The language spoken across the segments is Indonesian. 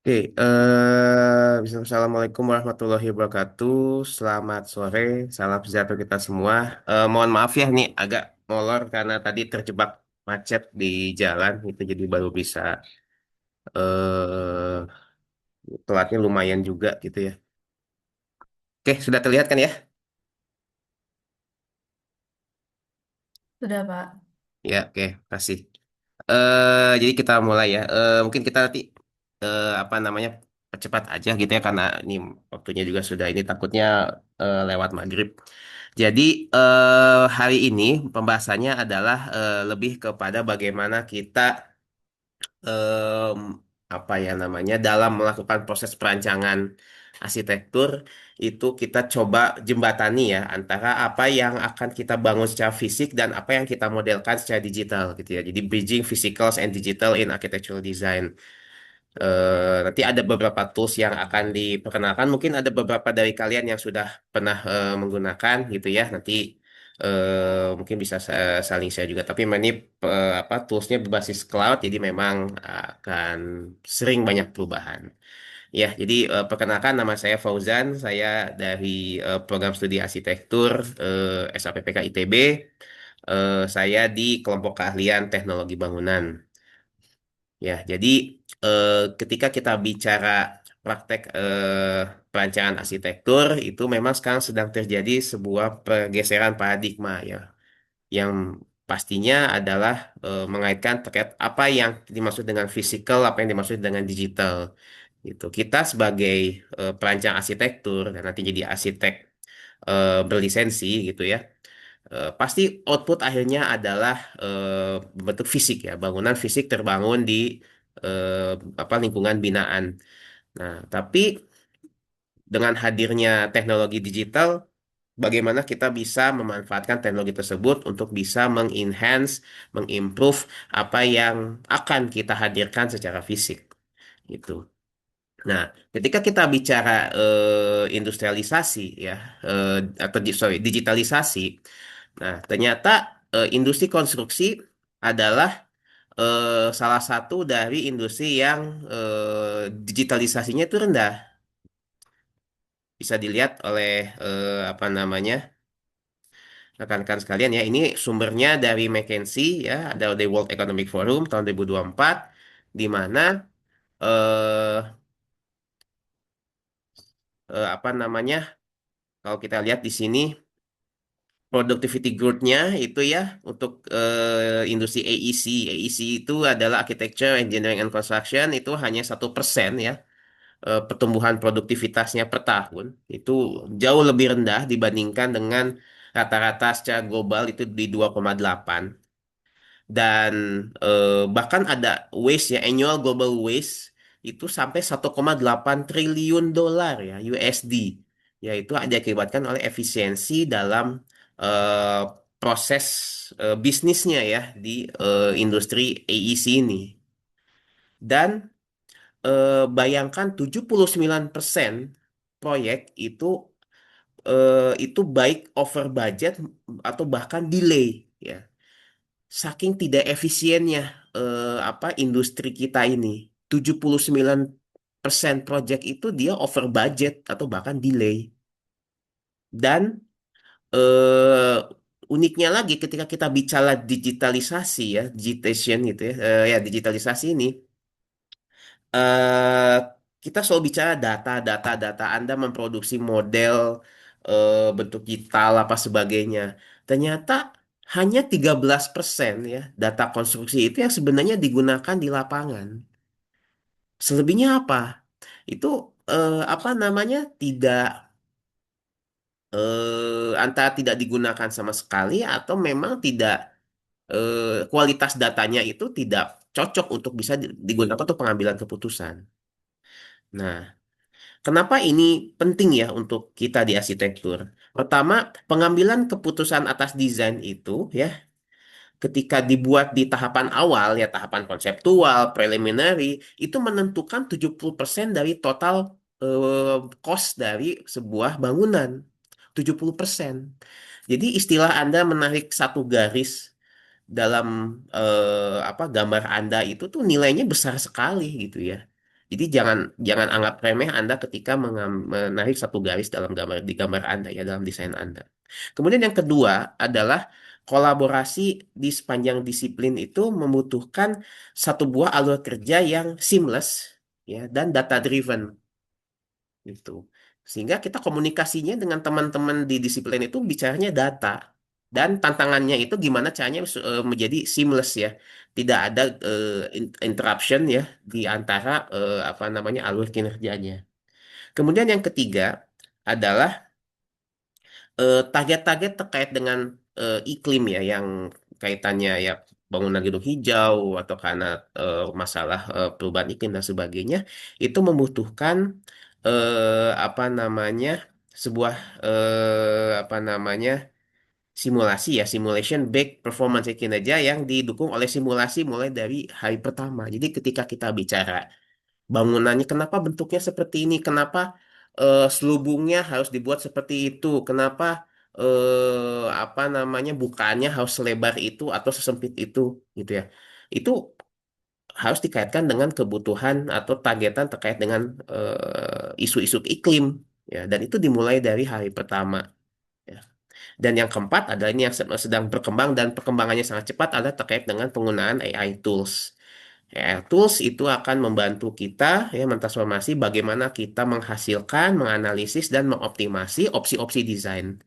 Oke, Assalamualaikum warahmatullahi wabarakatuh. Selamat sore, salam sejahtera kita semua. Mohon maaf ya, nih agak molor karena tadi terjebak macet di jalan, itu jadi baru bisa eh telatnya lumayan juga gitu ya. Oke, sudah terlihat kan ya? Sudah, Pak. Ya, oke, kasih. Jadi kita mulai ya. Mungkin kita nanti apa namanya percepat aja gitu ya karena ini waktunya juga sudah ini takutnya lewat maghrib. Jadi hari ini pembahasannya adalah lebih kepada bagaimana kita em, apa ya namanya dalam melakukan proses perancangan arsitektur itu kita coba jembatani ya antara apa yang akan kita bangun secara fisik dan apa yang kita modelkan secara digital gitu ya. Jadi bridging physicals and digital in architectural design. Nanti ada beberapa tools yang akan diperkenalkan. Mungkin ada beberapa dari kalian yang sudah pernah menggunakan gitu ya. Nanti mungkin bisa saling share juga. Tapi ini apa toolsnya berbasis cloud, jadi memang akan sering banyak perubahan. Ya, jadi perkenalkan nama saya Fauzan. Saya dari program studi arsitektur SAPPK ITB. Saya di kelompok keahlian teknologi bangunan. Ya, jadi ketika kita bicara praktek perancangan arsitektur itu memang sekarang sedang terjadi sebuah pergeseran paradigma ya, yang pastinya adalah mengaitkan terkait apa yang dimaksud dengan physical, apa yang dimaksud dengan digital. Gitu. Kita sebagai perancang arsitektur dan nanti jadi arsitek berlisensi gitu ya. Pasti output akhirnya adalah bentuk fisik ya, bangunan fisik terbangun di eh, apa lingkungan binaan. Nah, tapi dengan hadirnya teknologi digital, bagaimana kita bisa memanfaatkan teknologi tersebut untuk bisa mengenhance, mengimprove apa yang akan kita hadirkan secara fisik, gitu. Nah, ketika kita bicara industrialisasi ya, eh, atau digitalisasi. Nah, ternyata industri konstruksi adalah salah satu dari industri yang digitalisasinya itu rendah. Bisa dilihat oleh apa namanya rekan-rekan sekalian ya. Ini sumbernya dari McKinsey ya, ada dari World Economic Forum tahun 2024, di mana eh, apa namanya kalau kita lihat di sini productivity growth-nya itu ya untuk industri AEC. AEC itu adalah Architecture, Engineering and Construction itu hanya 1% ya pertumbuhan produktivitasnya per tahun. Itu jauh lebih rendah dibandingkan dengan rata-rata secara global itu di 2,8. Dan bahkan ada waste ya, annual global waste itu sampai 1,8 triliun dolar ya USD. Yaitu diakibatkan oleh efisiensi dalam eh, proses bisnisnya ya di industri AEC ini. Dan bayangkan 79% proyek itu baik over budget atau bahkan delay ya. Saking tidak efisiennya apa industri kita ini. 79% project itu dia over budget atau bahkan delay. Dan uniknya lagi ketika kita bicara digitalisasi ya, digitation gitu ya, ya digitalisasi ini eh kita selalu bicara data, data, data. Anda memproduksi model bentuk digital apa sebagainya. Ternyata hanya 13% ya data konstruksi itu yang sebenarnya digunakan di lapangan. Selebihnya apa? Itu apa namanya tidak antara tidak digunakan sama sekali atau memang tidak kualitas datanya itu tidak cocok untuk bisa digunakan untuk pengambilan keputusan. Nah, kenapa ini penting ya untuk kita di arsitektur? Pertama, pengambilan keputusan atas desain itu ya, ketika dibuat di tahapan awal ya, tahapan konseptual, preliminary, itu menentukan 70% dari total cost dari sebuah bangunan. 70%. Jadi istilah Anda menarik satu garis dalam apa gambar Anda itu tuh nilainya besar sekali gitu ya. Jadi jangan jangan anggap remeh Anda ketika menarik satu garis dalam gambar di gambar Anda ya dalam desain Anda. Kemudian yang kedua adalah kolaborasi di sepanjang disiplin itu membutuhkan satu buah alur kerja yang seamless ya dan data driven gitu. Sehingga kita komunikasinya dengan teman-teman di disiplin itu bicaranya data. Dan tantangannya itu gimana caranya menjadi seamless ya. Tidak ada interruption ya di antara apa namanya alur kinerjanya. Kemudian yang ketiga adalah target-target terkait dengan iklim ya yang kaitannya ya bangunan gedung hijau atau karena masalah perubahan iklim dan sebagainya itu membutuhkan apa namanya sebuah apa namanya simulasi ya simulation based performance kinerja yang didukung oleh simulasi mulai dari hari pertama. Jadi ketika kita bicara bangunannya kenapa bentuknya seperti ini, kenapa selubungnya harus dibuat seperti itu, kenapa apa namanya bukaannya harus selebar itu atau sesempit itu, gitu ya. Itu harus dikaitkan dengan kebutuhan atau targetan terkait dengan isu-isu iklim, ya. Dan itu dimulai dari hari pertama. Ya. Dan yang keempat adalah ini yang sedang berkembang dan perkembangannya sangat cepat adalah terkait dengan penggunaan AI tools. AI tools itu akan membantu kita ya mentransformasi bagaimana kita menghasilkan, menganalisis dan mengoptimasi opsi-opsi desain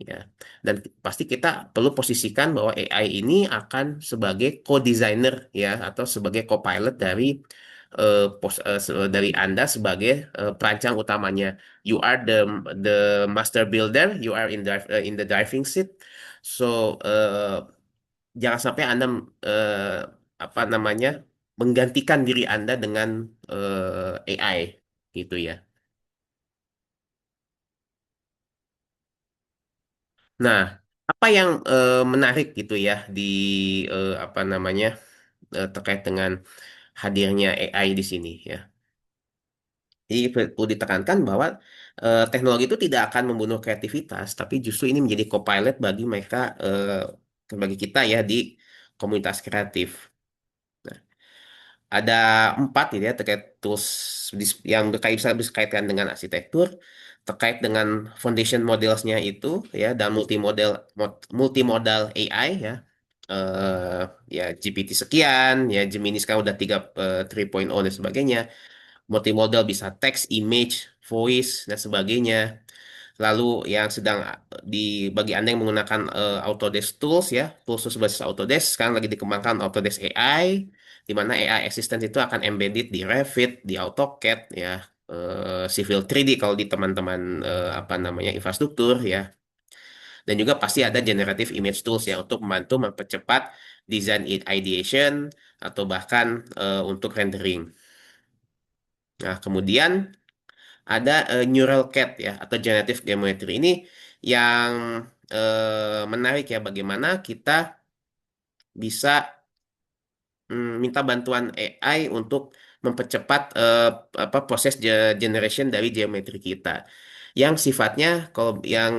ya. Dan pasti kita perlu posisikan bahwa AI ini akan sebagai co-designer ya atau sebagai co-pilot dari dari Anda sebagai perancang utamanya. You are the master builder, you are in the driving seat. So jangan sampai Anda apa namanya menggantikan diri Anda dengan AI gitu ya. Nah, apa yang menarik gitu ya di apa namanya terkait dengan hadirnya AI di sini ya. Jadi perlu ditekankan bahwa teknologi itu tidak akan membunuh kreativitas, tapi justru ini menjadi co-pilot bagi mereka bagi kita ya di komunitas kreatif. Nah, ada empat gitu ya terkait tools yang berkaitan dengan arsitektur, terkait dengan foundation modelsnya itu ya dan multimodal AI ya. Ya GPT sekian, ya Gemini sekarang udah 3.0 dan sebagainya. Multimodal bisa text, image, voice dan sebagainya. Lalu yang sedang di bagi Anda yang menggunakan Autodesk Tools ya, tools berbasis Autodesk sekarang lagi dikembangkan Autodesk AI, di mana AI assistant itu akan embedded di Revit, di AutoCAD ya, Civil 3D kalau di teman-teman apa namanya infrastruktur ya. Dan juga pasti ada generative image tools ya untuk membantu mempercepat design ideation atau bahkan untuk rendering. Nah, kemudian ada neural cat ya atau generative geometry ini yang menarik ya bagaimana kita bisa minta bantuan AI untuk mempercepat apa proses generation dari geometri kita yang sifatnya kalau yang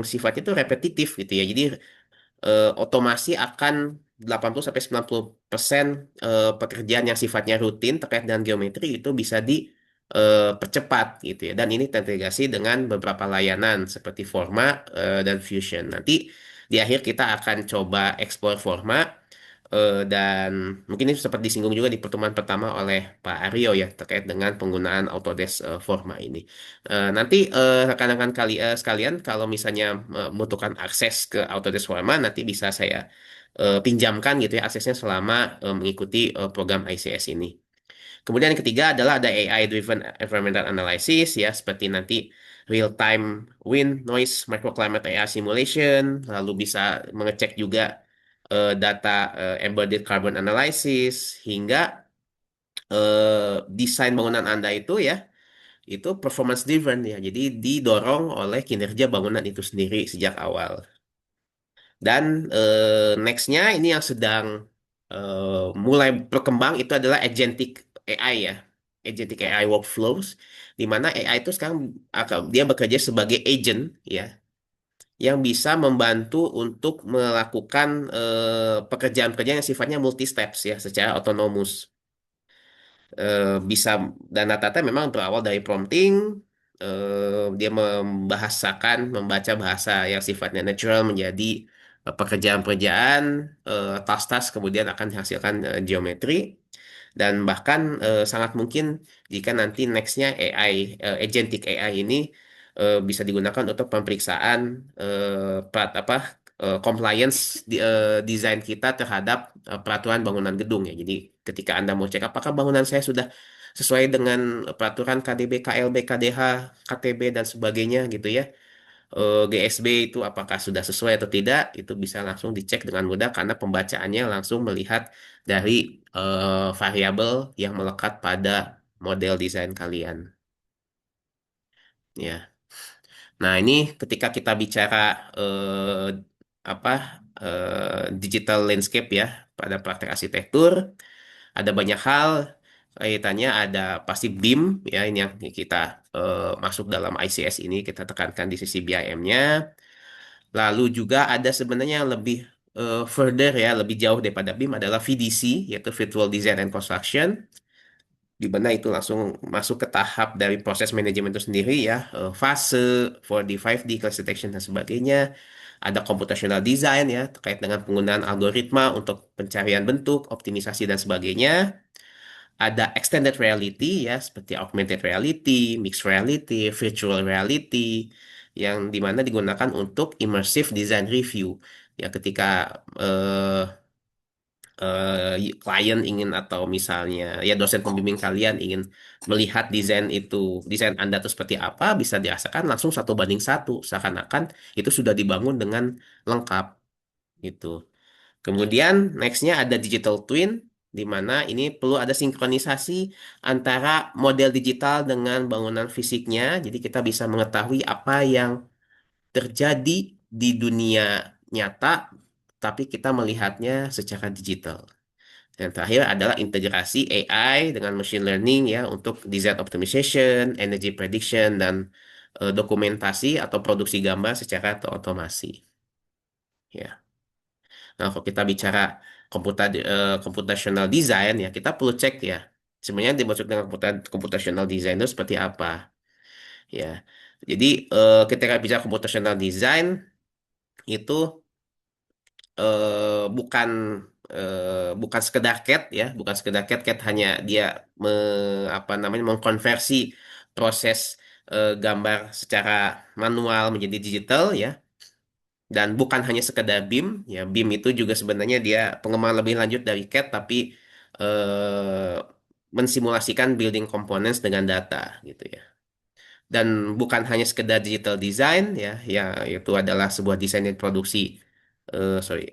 sifatnya itu repetitif gitu ya. Jadi otomasi akan 80 sampai 90% pekerjaan yang sifatnya rutin terkait dengan geometri itu bisa dipercepat gitu ya. Dan ini terintegrasi dengan beberapa layanan seperti Forma dan Fusion. Nanti di akhir kita akan coba explore Forma dan mungkin ini sempat disinggung juga di pertemuan pertama oleh Pak Aryo ya terkait dengan penggunaan Autodesk Forma ini. Nanti rekan-rekan sekalian kalau misalnya membutuhkan akses ke Autodesk Forma nanti bisa saya pinjamkan gitu ya aksesnya selama mengikuti program ICS ini. Kemudian yang ketiga adalah ada AI driven environmental analysis ya seperti nanti real time wind noise microclimate AI simulation lalu bisa mengecek juga data embodied carbon analysis hingga desain bangunan Anda itu performance driven ya. Jadi didorong oleh kinerja bangunan itu sendiri sejak awal. Dan nextnya ini yang sedang mulai berkembang itu adalah agentic AI ya. Agentic AI workflows, di mana AI itu sekarang dia bekerja sebagai agent ya, yang bisa membantu untuk melakukan pekerjaan-pekerjaan yang sifatnya multi steps ya, secara otonomus. Bisa dan Tata memang berawal dari prompting. Dia membahasakan, membaca bahasa yang sifatnya natural menjadi pekerjaan-pekerjaan, task-task kemudian akan dihasilkan geometri. Dan bahkan sangat mungkin jika nanti nextnya AI, agentic AI ini bisa digunakan untuk pemeriksaan compliance desain kita terhadap peraturan bangunan gedung ya. Jadi ketika Anda mau cek apakah bangunan saya sudah sesuai dengan peraturan KDB, KLB, KDH, KTB dan sebagainya gitu ya. GSB itu apakah sudah sesuai atau tidak, itu bisa langsung dicek dengan mudah karena pembacaannya langsung melihat dari variabel yang melekat pada model desain kalian. Ya. Nah, ini ketika kita bicara eh, apa digital landscape ya pada praktek arsitektur, ada banyak hal kaitannya ada pasti BIM ya ini yang kita masuk dalam ICS ini kita tekankan di sisi BIM-nya. Lalu juga ada sebenarnya yang lebih further ya, lebih jauh daripada BIM adalah VDC, yaitu Virtual Design and Construction, di mana itu langsung masuk ke tahap dari proses manajemen itu sendiri ya, fase 4D, 5D, class detection dan sebagainya. Ada computational design ya, terkait dengan penggunaan algoritma untuk pencarian bentuk, optimisasi dan sebagainya. Ada extended reality ya, seperti augmented reality, mixed reality, virtual reality, yang dimana digunakan untuk immersive design review. Ya, ketika eh, klien ingin atau misalnya ya dosen pembimbing kalian ingin melihat desain itu, desain Anda itu seperti apa, bisa dirasakan langsung 1:1, seakan-akan itu sudah dibangun dengan lengkap gitu. Kemudian nextnya ada digital twin, di mana ini perlu ada sinkronisasi antara model digital dengan bangunan fisiknya. Jadi kita bisa mengetahui apa yang terjadi di dunia nyata, tapi kita melihatnya secara digital. Dan terakhir adalah integrasi AI dengan machine learning ya untuk design optimization, energy prediction, dan dokumentasi atau produksi gambar secara terotomasi. Ya. Nah, kalau kita bicara computational design ya, kita perlu cek ya. Sebenarnya yang dimaksud dengan computational design itu seperti apa? Ya. Jadi ketika bicara computational design itu bukan bukan sekedar CAD ya, bukan sekedar CAD. CAD hanya dia apa namanya mengkonversi proses gambar secara manual menjadi digital ya. Dan bukan hanya sekedar BIM, ya BIM itu juga sebenarnya dia pengembangan lebih lanjut dari CAD, tapi mensimulasikan building components dengan data gitu ya. Dan bukan hanya sekedar digital design ya, ya itu adalah sebuah desain yang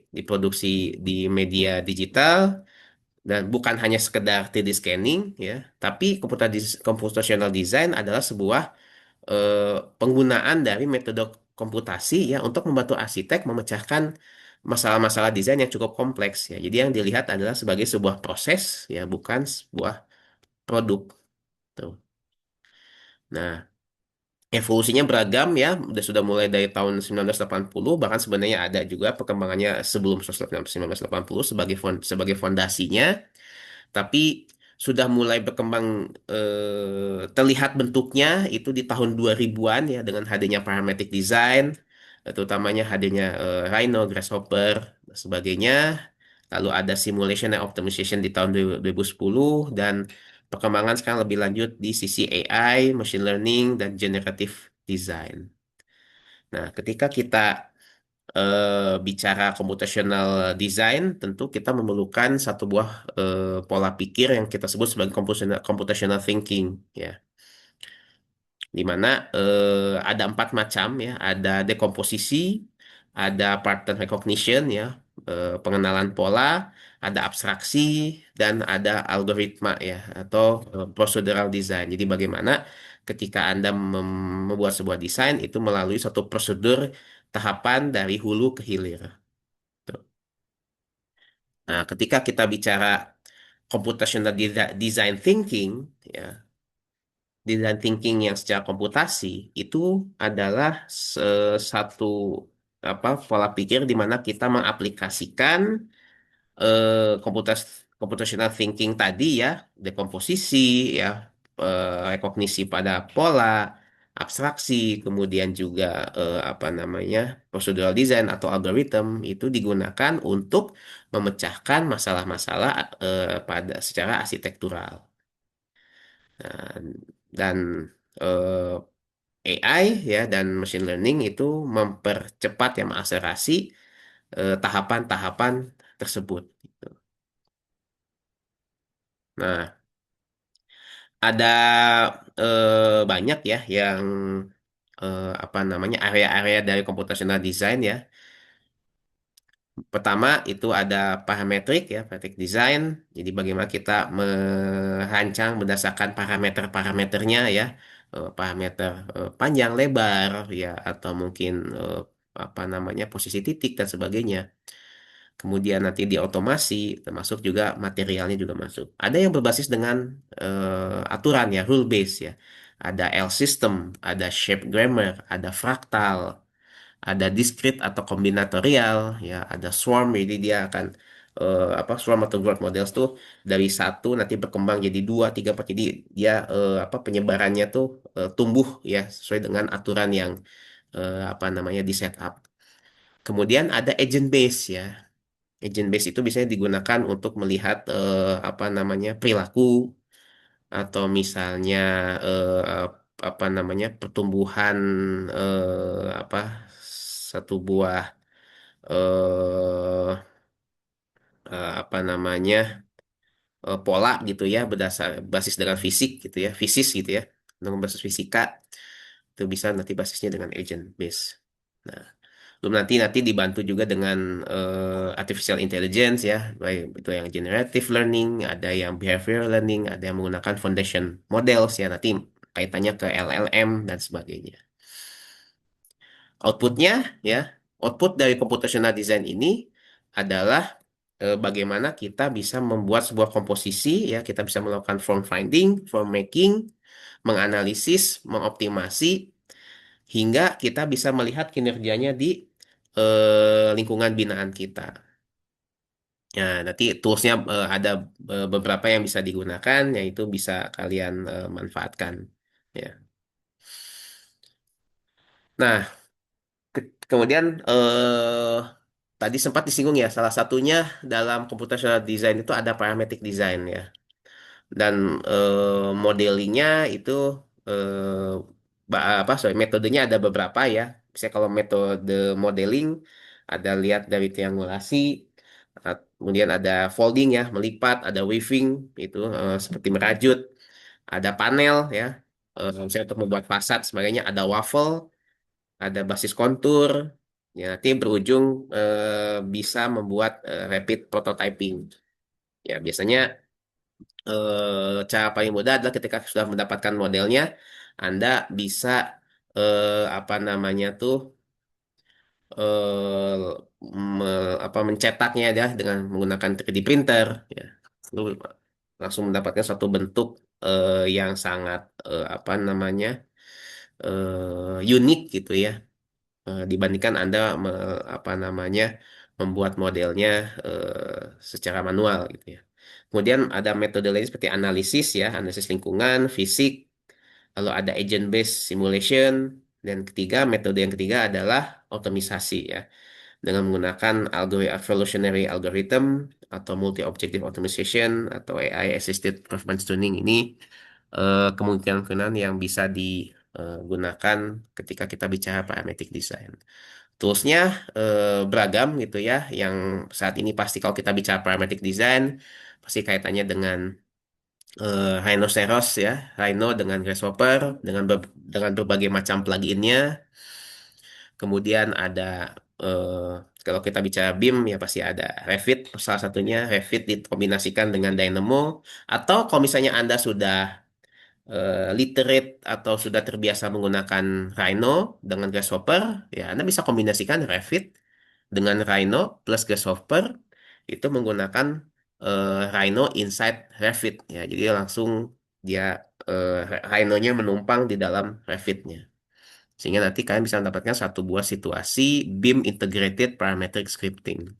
diproduksi di media digital dan bukan hanya sekedar 3D scanning ya, tapi computational design adalah sebuah penggunaan dari metode komputasi ya untuk membantu arsitek memecahkan masalah-masalah desain yang cukup kompleks ya. Jadi yang dilihat adalah sebagai sebuah proses ya, bukan sebuah produk. Tuh. Nah, evolusinya beragam ya, sudah mulai dari tahun 1980, bahkan sebenarnya ada juga perkembangannya sebelum 1980 sebagai fondasinya. Tapi sudah mulai berkembang terlihat bentuknya itu di tahun 2000-an ya dengan hadirnya parametric design, terutamanya hadirnya Rhino, Grasshopper, dan sebagainya. Lalu ada simulation and optimization di tahun 2010 dan perkembangan sekarang lebih lanjut di sisi AI, machine learning, dan generative design. Nah, ketika kita bicara computational design, tentu kita memerlukan satu buah pola pikir yang kita sebut sebagai computational thinking, ya, di mana ada 4 macam ya, ada dekomposisi, ada pattern recognition ya, pengenalan pola, ada abstraksi, dan ada algoritma ya atau procedural design. Jadi bagaimana ketika Anda membuat sebuah desain itu melalui suatu prosedur tahapan dari hulu ke hilir. Tuh. Nah, ketika kita bicara design thinking, ya, design thinking yang secara komputasi itu adalah satu pola pikir di mana kita mengaplikasikan komputer computational thinking tadi ya, dekomposisi ya, rekognisi pada pola, abstraksi, kemudian juga apa namanya procedural design atau algoritma itu digunakan untuk memecahkan masalah-masalah pada secara arsitektural. Nah, dan AI ya dan machine learning itu mempercepat yang mengakselerasi tahapan-tahapan tersebut. Gitu. Nah, ada banyak ya yang apa namanya area-area dari computational design ya. Pertama itu ada parametrik ya, parametric design. Jadi bagaimana kita merancang berdasarkan parameter-parameternya ya, parameter panjang, lebar ya, atau mungkin apa namanya posisi titik dan sebagainya. Kemudian nanti di otomasi, termasuk juga materialnya juga masuk. Ada yang berbasis dengan aturan ya, rule base ya. Ada L system, ada shape grammar, ada fraktal, ada discrete atau kombinatorial, ya, ada swarm. Jadi dia akan apa swarm atau growth models tuh dari satu nanti berkembang jadi dua, tiga, empat. Jadi dia apa penyebarannya tuh tumbuh ya sesuai dengan aturan yang apa namanya di setup. Kemudian ada agent base ya. Agent base itu biasanya digunakan untuk melihat apa namanya perilaku atau misalnya apa namanya pertumbuhan apa satu buah eh apa namanya pola gitu ya berdasar basis dengan fisik gitu ya fisis gitu ya dengan basis fisika itu bisa nanti basisnya dengan agent base. Nah, belum nanti nanti dibantu juga dengan artificial intelligence ya, baik itu yang generative learning, ada yang behavioral learning, ada yang menggunakan foundation models ya nanti kaitannya ke LLM dan sebagainya. Outputnya ya, output dari computational design ini adalah bagaimana kita bisa membuat sebuah komposisi ya, kita bisa melakukan form finding, form making, menganalisis, mengoptimasi hingga kita bisa melihat kinerjanya di lingkungan binaan kita. Ya, nanti toolsnya ada beberapa yang bisa digunakan, yaitu bisa kalian manfaatkan. Ya. Nah, kemudian tadi sempat disinggung ya, salah satunya dalam computational design itu ada parametric design ya. Dan modelingnya itu apa sorry, metodenya ada beberapa ya. Misalnya kalau metode modeling ada lihat dari triangulasi, kemudian ada folding ya, melipat, ada weaving itu seperti merajut, ada panel ya, misalnya untuk membuat fasad sebagainya, ada waffle, ada basis kontur, ya nanti berujung bisa membuat rapid prototyping. Ya biasanya cara paling mudah adalah ketika sudah mendapatkan modelnya, Anda bisa apa namanya tuh eh, apa mencetaknya ya dengan menggunakan 3D printer ya. Lalu langsung mendapatkan suatu bentuk yang sangat apa namanya unik gitu ya. Dibandingkan Anda apa namanya membuat modelnya secara manual gitu ya. Kemudian ada metode lain seperti analisis ya, analisis lingkungan, fisik, lalu ada agent based simulation, dan metode yang ketiga adalah otomisasi ya dengan menggunakan evolutionary algorithm atau multi-objective optimization atau AI assisted performance tuning ini kemungkinan-kemungkinan yang bisa digunakan ketika kita bicara parametric design. Toolsnya beragam gitu ya. Yang saat ini pasti kalau kita bicara parametric design, pasti kaitannya dengan Rhinoceros ya, Rhino dengan Grasshopper, dengan berbagai macam pluginnya. Kemudian ada eh, kalau kita bicara BIM ya pasti ada Revit, salah satunya Revit dikombinasikan dengan Dynamo. Atau kalau misalnya Anda sudah literate atau sudah terbiasa menggunakan Rhino dengan Grasshopper, ya Anda bisa kombinasikan Revit dengan Rhino plus Grasshopper itu menggunakan Rhino inside Revit ya. Jadi langsung dia Rhino-nya menumpang di dalam Revit-nya. Sehingga nanti kalian bisa mendapatkan satu buah situasi BIM Integrated Parametric Scripting.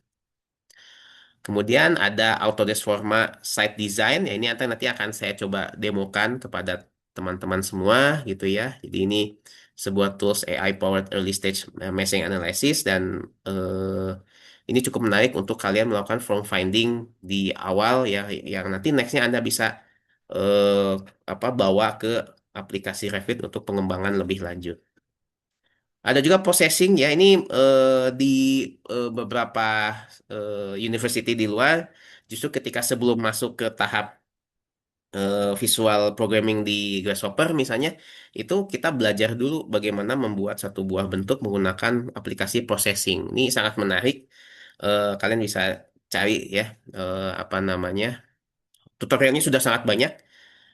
Kemudian ada Autodesk Forma Site Design. Ya, ini nanti akan saya coba demokan kepada teman-teman semua gitu ya. Jadi ini sebuah tools AI powered early stage meshing analysis dan ini cukup menarik untuk kalian melakukan form finding di awal ya, yang nanti nextnya Anda bisa eh, bawa ke aplikasi Revit untuk pengembangan lebih lanjut. Ada juga processing ya, ini di beberapa university di luar, justru ketika sebelum masuk ke tahap visual programming di Grasshopper misalnya, itu kita belajar dulu bagaimana membuat satu buah bentuk menggunakan aplikasi processing. Ini sangat menarik. Kalian bisa cari ya, apa namanya, tutorialnya sudah sangat banyak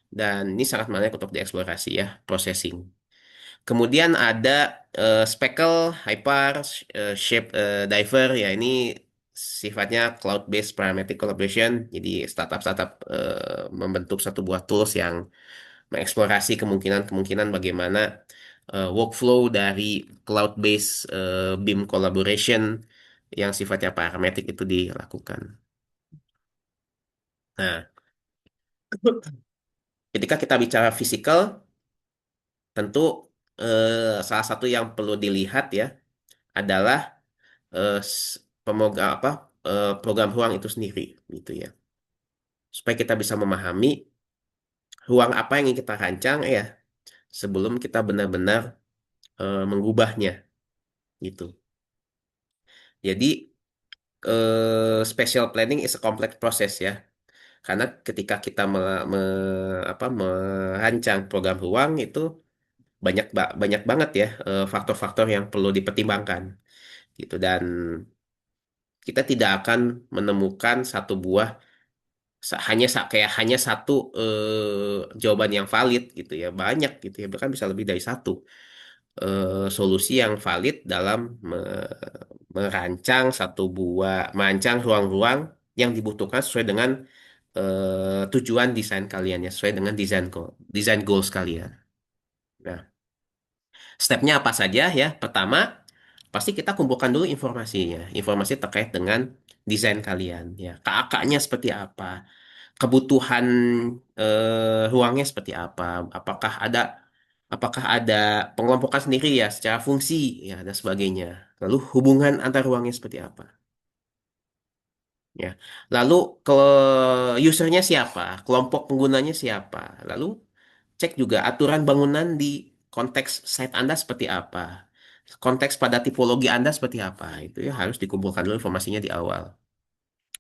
dan ini sangat menarik untuk dieksplorasi ya, processing. Kemudian ada Speckle, Hyper, Shape Diver. Ya ini sifatnya cloud-based parametric collaboration. Jadi startup-startup membentuk satu buah tools yang mengeksplorasi kemungkinan-kemungkinan bagaimana workflow dari cloud-based BIM collaboration yang sifatnya parametric itu dilakukan. Nah, ketika kita bicara physical, tentu salah satu yang perlu dilihat ya adalah program ruang itu sendiri gitu ya, supaya kita bisa memahami ruang apa yang ingin kita rancang ya sebelum kita benar-benar mengubahnya gitu. Jadi special planning is a complex process ya, karena ketika kita merancang program ruang itu banyak banget ya faktor-faktor yang perlu dipertimbangkan gitu, dan kita tidak akan menemukan satu buah hanya satu jawaban yang valid gitu ya, banyak gitu ya, bahkan bisa lebih dari satu solusi yang valid dalam merancang ruang-ruang yang dibutuhkan sesuai dengan tujuan desain kalian ya, sesuai dengan desain goals kalian. Nah, stepnya apa saja ya? Pertama, pasti kita kumpulkan dulu informasinya, informasi terkait dengan desain kalian ya. KAK-nya seperti apa? Kebutuhan ruangnya seperti apa? Apakah ada apakah ada pengelompokan sendiri ya secara fungsi ya dan sebagainya. Lalu hubungan antar ruangnya seperti apa? Ya. Lalu ke usernya siapa? Kelompok penggunanya siapa? Lalu cek juga aturan bangunan di konteks site Anda seperti apa? Konteks pada tipologi Anda seperti apa? Itu ya harus dikumpulkan dulu informasinya di awal.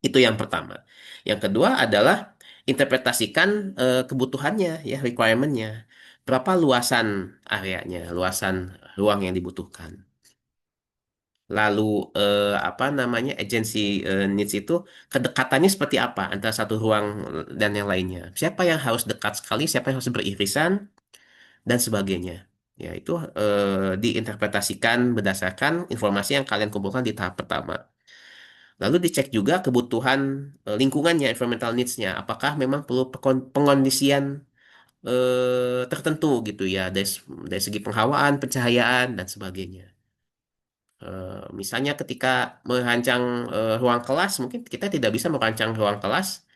Itu yang pertama. Yang kedua adalah interpretasikan kebutuhannya, ya, requirement-nya. Berapa luasan areanya, luasan ruang yang dibutuhkan. Lalu apa namanya agency needs itu kedekatannya seperti apa antara satu ruang dan yang lainnya. Siapa yang harus dekat sekali, siapa yang harus beririsan dan sebagainya. Ya, itu diinterpretasikan berdasarkan informasi yang kalian kumpulkan di tahap pertama. Lalu dicek juga kebutuhan lingkungannya, environmental needs-nya. Apakah memang perlu pengondisian tertentu gitu ya, dari segi penghawaan, pencahayaan, dan sebagainya. Misalnya ketika merancang ruang kelas, mungkin kita tidak bisa merancang ruang kelas,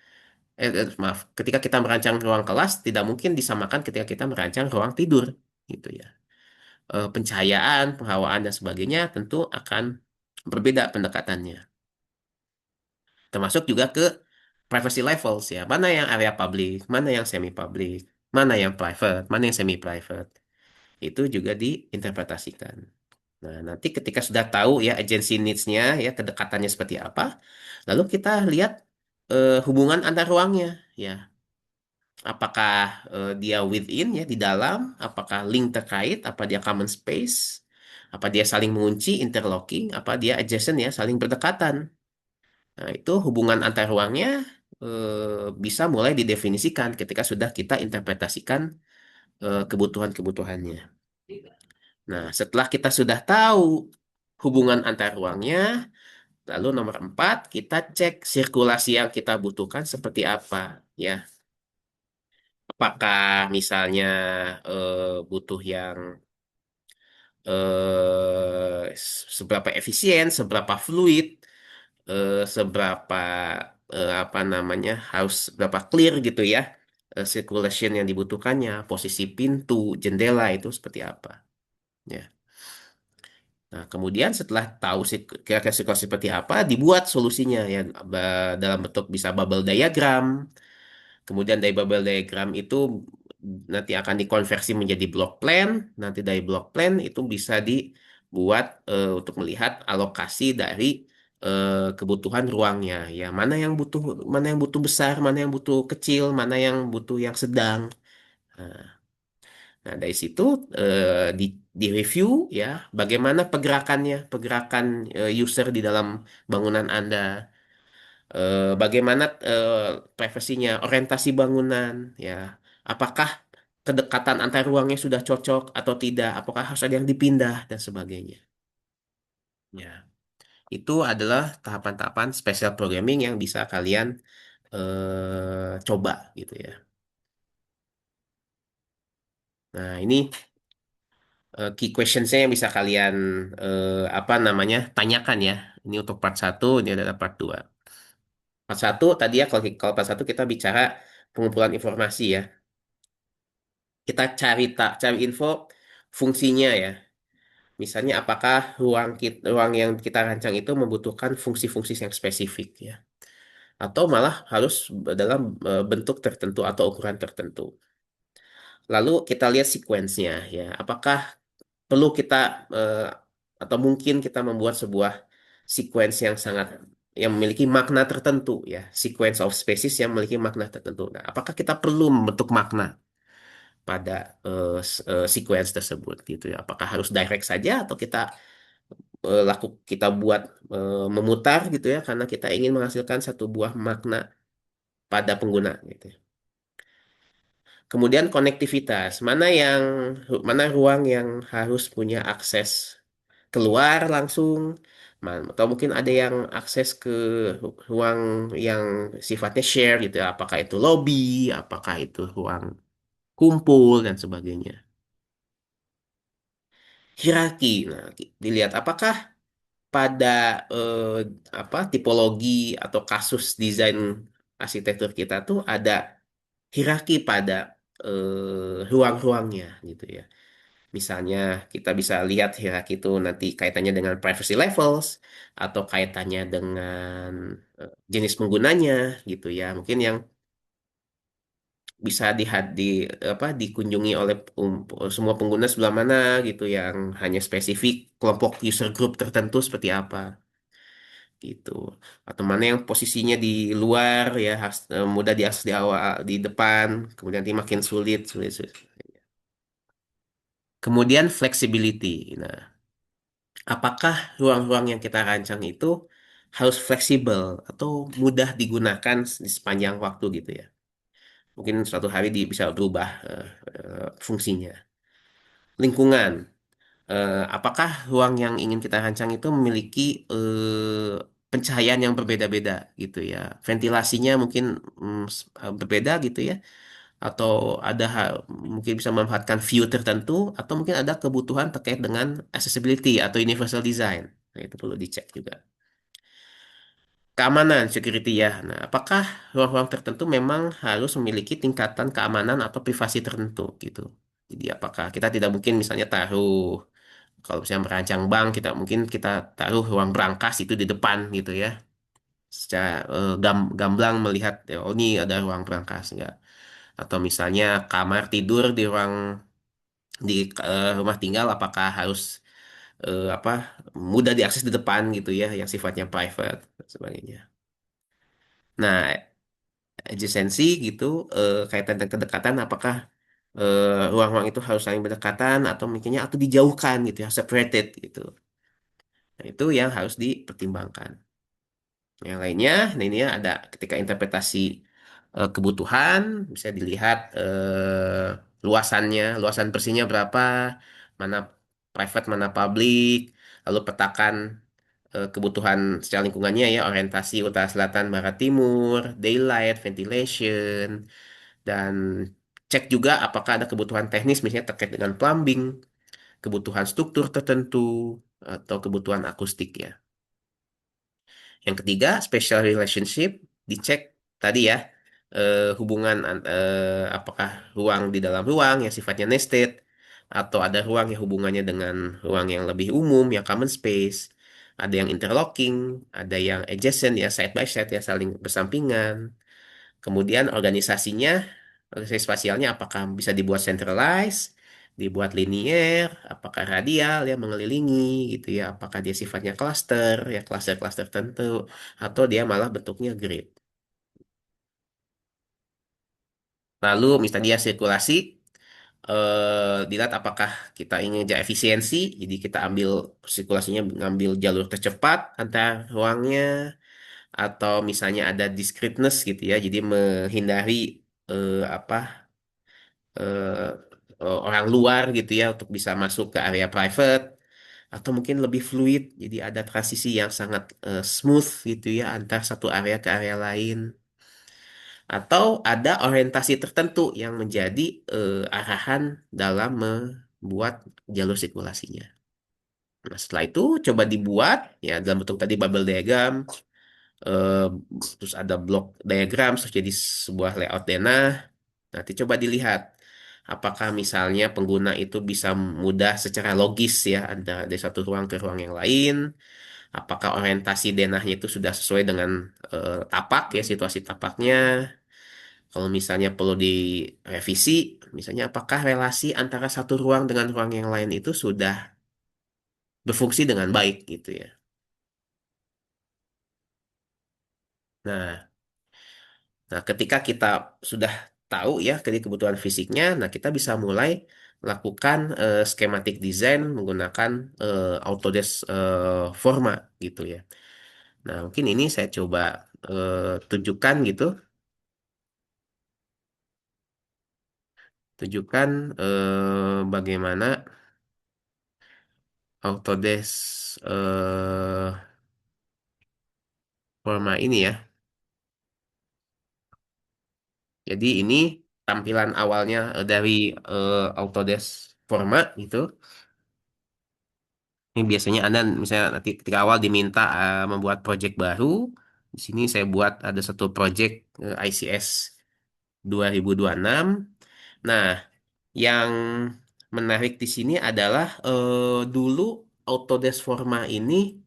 maaf, ketika kita merancang ruang kelas, tidak mungkin disamakan ketika kita merancang ruang tidur, gitu ya. Pencahayaan, penghawaan, dan sebagainya tentu akan berbeda pendekatannya. Termasuk juga ke privacy levels ya. Mana yang area public, mana yang semi public, mana yang private, mana yang semi private. Itu juga diinterpretasikan. Nah, nanti ketika sudah tahu ya agency needs-nya ya kedekatannya seperti apa, lalu kita lihat hubungan antar ruangnya ya. Apakah dia within ya di dalam, apakah link terkait, apa dia common space, apa dia saling mengunci, interlocking, apa dia adjacent ya saling berdekatan. Nah, itu hubungan antar ruangnya bisa mulai didefinisikan ketika sudah kita interpretasikan kebutuhan-kebutuhannya. Nah, setelah kita sudah tahu hubungan antar ruangnya, lalu nomor 4, kita cek sirkulasi yang kita butuhkan seperti apa. Ya, apakah misalnya butuh yang seberapa efisien, seberapa fluid, seberapa apa namanya harus berapa clear gitu ya circulation yang dibutuhkannya, posisi pintu, jendela itu seperti apa. Ya. Nah, kemudian setelah tahu kira-kira situasi seperti apa, dibuat solusinya ya dalam bentuk bisa bubble diagram. Kemudian dari bubble diagram itu nanti akan dikonversi menjadi block plan. Nanti dari block plan itu bisa dibuat untuk melihat alokasi dari kebutuhan ruangnya. Ya, mana yang butuh besar, mana yang butuh kecil, mana yang butuh yang sedang. Nah, dari situ di review ya, bagaimana pergerakan user di dalam bangunan Anda, bagaimana privasinya, orientasi bangunan, ya, apakah kedekatan antar ruangnya sudah cocok atau tidak, apakah harus ada yang dipindah dan sebagainya. Ya, itu adalah tahapan-tahapan special programming yang bisa kalian coba gitu ya. Nah, ini key questionsnya yang bisa kalian apa namanya tanyakan ya. Ini untuk part satu, ini adalah part 2. Part satu tadi ya kalau part satu kita bicara pengumpulan informasi ya. Kita cari info fungsinya ya. Misalnya apakah ruang yang kita rancang itu membutuhkan fungsi-fungsi yang spesifik ya. Atau malah harus dalam bentuk tertentu atau ukuran tertentu. Lalu kita lihat sequence-nya ya. Apakah perlu kita eh, atau mungkin kita membuat sebuah sequence yang memiliki makna tertentu ya, sequence of species yang memiliki makna tertentu. Nah, apakah kita perlu membentuk makna pada sequence tersebut gitu ya? Apakah harus direct saja atau kita buat memutar gitu ya karena kita ingin menghasilkan satu buah makna pada pengguna gitu ya. Kemudian konektivitas, mana ruang yang harus punya akses keluar langsung, atau mungkin ada yang akses ke ruang yang sifatnya share gitu ya, apakah itu lobby, apakah itu ruang kumpul dan sebagainya. Hierarki, nah dilihat apakah pada eh, tipologi atau kasus desain arsitektur kita tuh ada hierarki pada ruang-ruangnya gitu ya. Misalnya kita bisa lihat hierarki itu nanti kaitannya dengan privacy levels atau kaitannya dengan jenis penggunanya gitu ya. Mungkin yang bisa dikunjungi oleh semua pengguna sebelah mana gitu yang hanya spesifik kelompok user group tertentu seperti apa gitu. Atau mana yang posisinya di luar ya mudah diakses di awal di depan, kemudian nanti makin sulit. Kemudian flexibility. Nah, apakah ruang-ruang yang kita rancang itu harus fleksibel atau mudah digunakan di sepanjang waktu gitu ya. Mungkin suatu hari bisa berubah fungsinya. Lingkungan, apakah ruang yang ingin kita rancang itu memiliki pencahayaan yang berbeda-beda gitu ya. Ventilasinya mungkin berbeda gitu ya. Atau mungkin bisa memanfaatkan view tertentu atau mungkin ada kebutuhan terkait dengan accessibility atau universal design. Nah, itu perlu dicek juga. Keamanan, security ya. Nah, apakah ruang-ruang tertentu memang harus memiliki tingkatan keamanan atau privasi tertentu gitu. Jadi apakah kita tidak mungkin misalnya taruh kalau misalnya merancang bank kita taruh ruang brankas itu di depan gitu ya. Secara gamblang melihat ya, oh ini ada ruang brankas enggak. Atau misalnya kamar tidur di rumah tinggal apakah harus apa mudah diakses di depan gitu ya yang sifatnya private dan sebagainya. Nah, adjacency gitu kaitan dan kedekatan apakah ruang-ruang itu harus saling berdekatan atau mungkinnya atau dijauhkan gitu ya, separated gitu. Nah, itu yang harus dipertimbangkan. Yang lainnya, nah ini ya ada ketika interpretasi kebutuhan bisa dilihat luasan bersihnya berapa, mana private, mana public, lalu petakan kebutuhan secara lingkungannya ya, orientasi utara selatan barat timur, daylight, ventilation, dan cek juga apakah ada kebutuhan teknis misalnya terkait dengan plumbing, kebutuhan struktur tertentu, atau kebutuhan akustik ya. Yang ketiga, special relationship, dicek tadi ya, hubungan apakah ruang di dalam ruang yang sifatnya nested, atau ada ruang yang hubungannya dengan ruang yang lebih umum, yang common space, ada yang interlocking, ada yang adjacent ya, side by side ya, saling bersampingan. Kemudian organisasi spasialnya apakah bisa dibuat centralized, dibuat linier, apakah radial ya mengelilingi gitu ya, apakah dia sifatnya cluster ya cluster-cluster tertentu, atau dia malah bentuknya grid. Lalu misalnya dia sirkulasi, dilihat apakah kita ingin jaga efisiensi, jadi kita ambil sirkulasinya ngambil jalur tercepat antar ruangnya, atau misalnya ada discreteness gitu ya, jadi menghindari apa eh, orang luar gitu ya untuk bisa masuk ke area private, atau mungkin lebih fluid jadi ada transisi yang sangat smooth gitu ya antar satu area ke area lain, atau ada orientasi tertentu yang menjadi arahan dalam membuat jalur sirkulasinya. Nah, setelah itu coba dibuat ya dalam bentuk tadi bubble diagram, eh, terus ada block diagram, terus jadi sebuah layout denah. Nanti coba dilihat apakah misalnya pengguna itu bisa mudah secara logis ya ada dari satu ruang ke ruang yang lain. Apakah orientasi denahnya itu sudah sesuai dengan tapak ya situasi tapaknya. Kalau misalnya perlu direvisi, misalnya apakah relasi antara satu ruang dengan ruang yang lain itu sudah berfungsi dengan baik gitu ya. Nah, ketika kita sudah tahu ya kebutuhan fisiknya, nah kita bisa mulai lakukan schematic design menggunakan Autodesk Forma gitu ya. Nah, mungkin ini saya coba tunjukkan gitu, tunjukkan bagaimana Autodesk Forma ini ya. Jadi ini tampilan awalnya dari Autodesk Forma gitu. Ini biasanya Anda misalnya nanti ketika awal diminta membuat project baru, di sini saya buat ada satu project ICS 2026. Nah, yang menarik di sini adalah dulu Autodesk Forma ini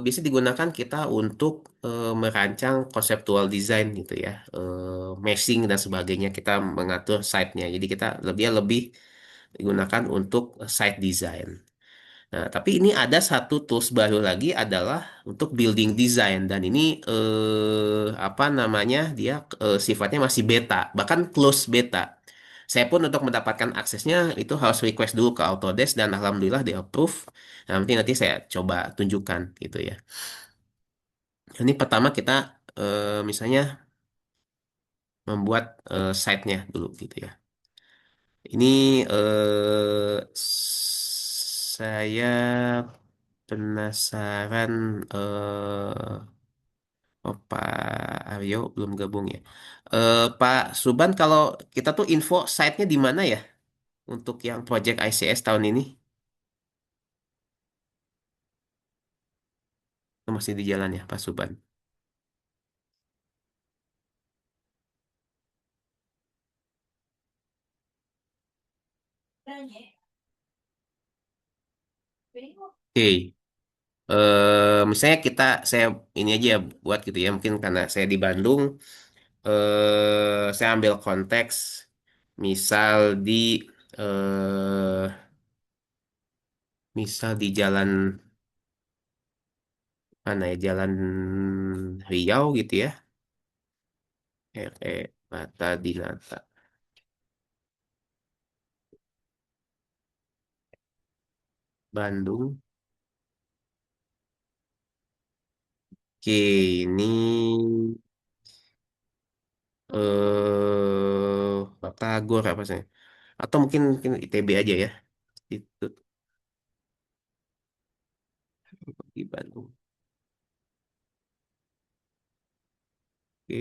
bisa digunakan kita untuk merancang konseptual design gitu ya, meshing dan sebagainya. Kita mengatur site-nya. Jadi kita lebih digunakan untuk site design. Nah, tapi ini ada satu tools baru lagi adalah untuk building design dan ini apa namanya dia sifatnya masih beta, bahkan close beta. Saya pun untuk mendapatkan aksesnya itu harus request dulu ke Autodesk dan alhamdulillah di approve. Nah, nanti nanti saya coba tunjukkan gitu ya. Ini pertama kita misalnya membuat site-nya dulu gitu ya. Ini saya penasaran oh Pak Aryo belum gabung ya. Pak Suban kalau kita tuh info site-nya di mana ya untuk yang project ICS tahun ini? Oh, masih di jalan ya Pak Suban. Oke. Misalnya saya ini aja ya buat gitu ya mungkin karena saya di Bandung, saya ambil konteks misal di jalan mana ya jalan Riau gitu ya, Mata Dinata Bandung. Oke, ini Batagor apa sih, atau mungkin ITB aja ya itu di Bandung. Oke,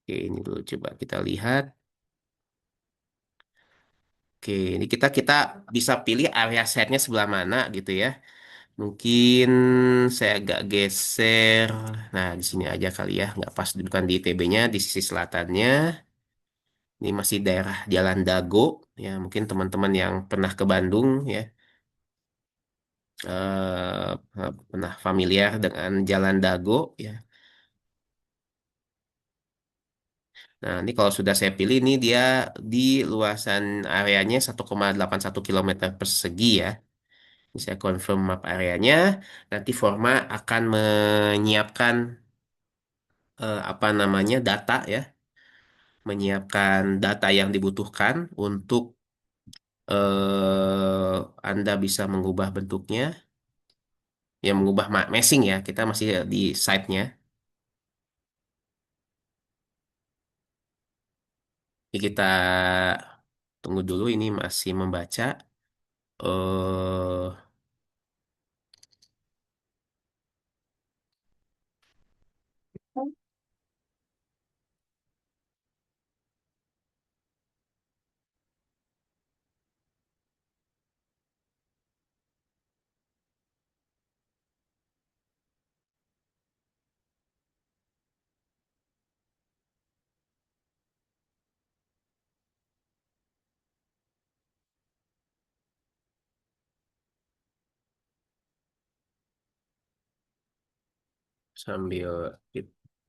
oke, ini dulu coba kita lihat. Oke, ini kita kita bisa pilih area setnya sebelah mana gitu ya. Mungkin saya agak geser. Nah, di sini aja kali ya. Nggak pas bukan di ITB-nya, di sisi selatannya. Ini masih daerah Jalan Dago. Ya, mungkin teman-teman yang pernah ke Bandung ya, pernah familiar dengan Jalan Dago ya. Nah, ini kalau sudah saya pilih, ini dia di luasan areanya 1,81 kilometer persegi ya. Ini saya confirm map areanya. Nanti Forma akan menyiapkan apa namanya data ya, menyiapkan data yang dibutuhkan untuk Anda bisa mengubah bentuknya, ya mengubah meshing ya. Kita masih di site-nya. Jadi kita tunggu dulu, ini masih membaca. eh sambil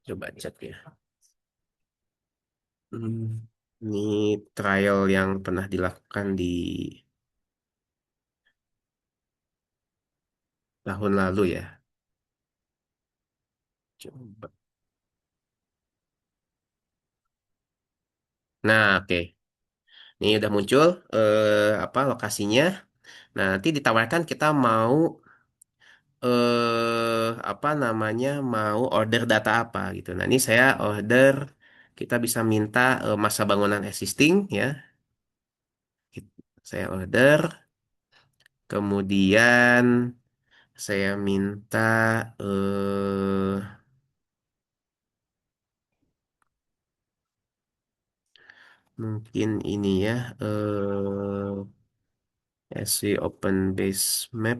coba cek ya. Hmm, ini trial yang pernah dilakukan di tahun lalu ya. Coba. Nah, oke. Ini udah muncul apa lokasinya. Nah, nanti ditawarkan kita mau apa namanya mau order data apa gitu. Nah, ini saya order kita bisa minta masa bangunan existing ya. Saya order, kemudian saya minta mungkin ini ya SC Open Base Map.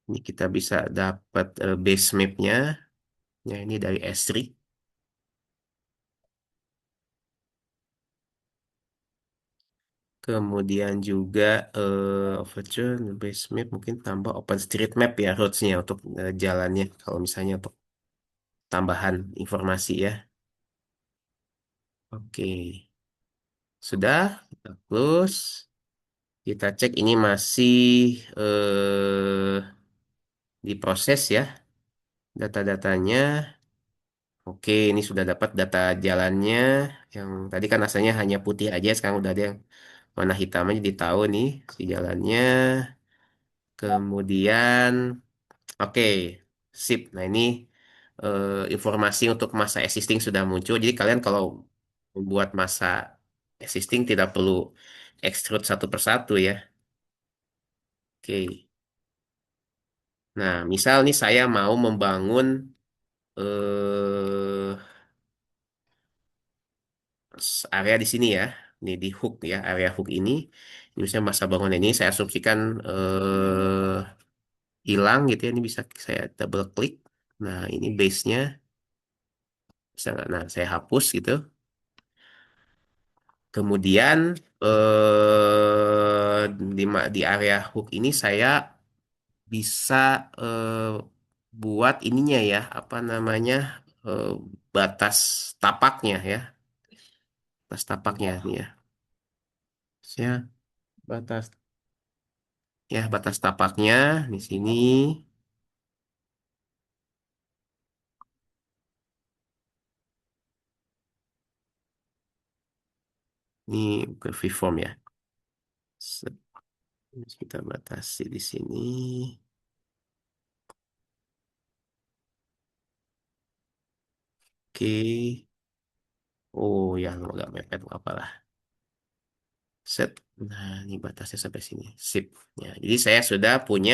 Ini kita bisa dapat base mapnya. Ya, ini dari S3. Kemudian juga Overture base map mungkin tambah OpenStreetMap ya routes-nya untuk jalannya. Kalau misalnya untuk tambahan informasi ya. Oke, sudah kita close. Kita cek ini masih diproses ya data-datanya. Oke, ini sudah dapat data jalannya. Yang tadi kan asalnya hanya putih aja, sekarang udah ada yang warna hitam aja, jadi tahu nih si jalannya. Kemudian, oke, sip. Nah ini informasi untuk masa existing sudah muncul. Jadi kalian kalau membuat masa existing tidak perlu extrude satu persatu ya. Oke. Nah, misal nih saya mau membangun eh area di sini ya. Ini di hook ya, area hook ini. Ini misalnya masa bangun ini saya asumsikan hilang gitu ya. Ini bisa saya double klik. Nah, ini base-nya bisa nggak? Nah, saya hapus gitu. Kemudian di area hook ini saya bisa buat ininya ya, apa namanya? eh, batas tapaknya ya. Batas tapaknya nih ya. Ya, batas batas tapaknya di sini. Ini ke freeform ya. Set. Kita batasi di sini. Oke. Oh ya, agak mepet nggak apa-apa. Set. Nah, ini batasnya sampai sini. Sip. Ya, jadi saya sudah punya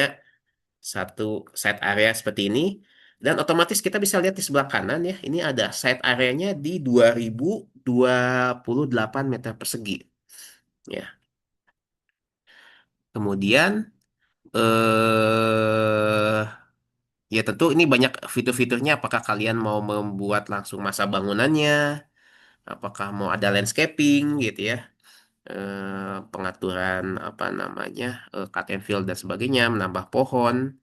satu set area seperti ini. Dan otomatis kita bisa lihat di sebelah kanan ya, ini ada site areanya di 2028 meter persegi. Ya, kemudian eh ya tentu ini banyak fitur-fiturnya. Apakah kalian mau membuat langsung masa bangunannya, apakah mau ada landscaping gitu ya, pengaturan apa namanya, cut and fill dan sebagainya, menambah pohon.